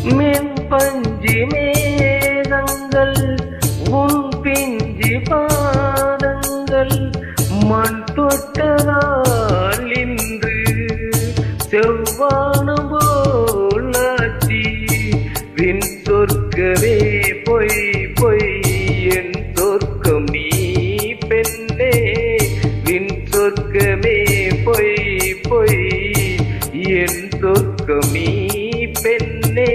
மென்பஞ்சி மேகங்கள் உன் பிஞ்சி பாதங்கள் மண் தொட்டதால் இன்று செவ்வானம் போலாச்சி வின் சொர்க்கமே பொய் பொய் என் சொர்க்கம் நீ பெண்ணே வின் சொர்க்கமே பொய் பொய் என் சொர்க்கம் நீ பெண்ணே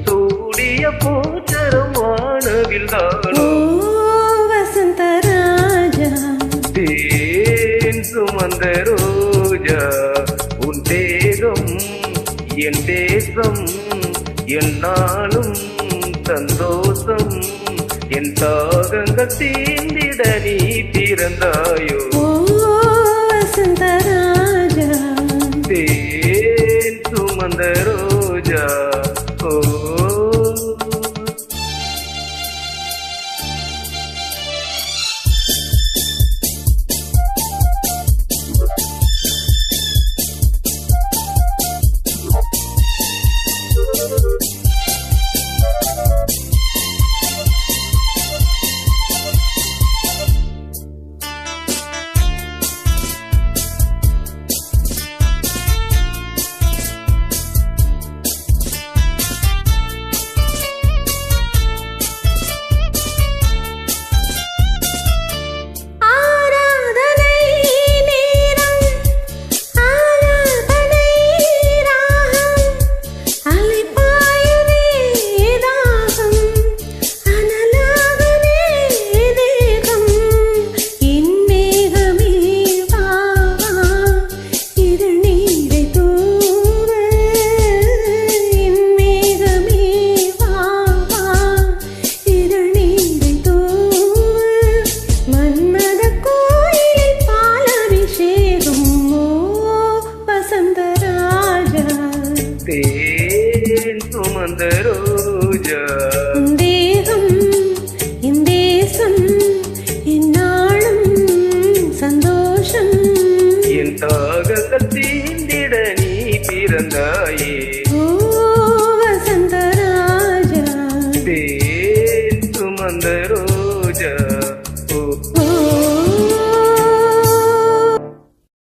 சூடிய பூச்சரம் வானவில் தானோ வசந்த ராஜா தேன் சுமந்த ரோஜா உன் தேகம் என் தேசம் என்னாலும் சந்தோஷம் என் தாகங்கள் தீர்ந்திட நீ திறந்தாயோ வசந்த ராஜா தேன் சுமந்த ரோஜா ஓ தேன் சுமந்த ரோஜா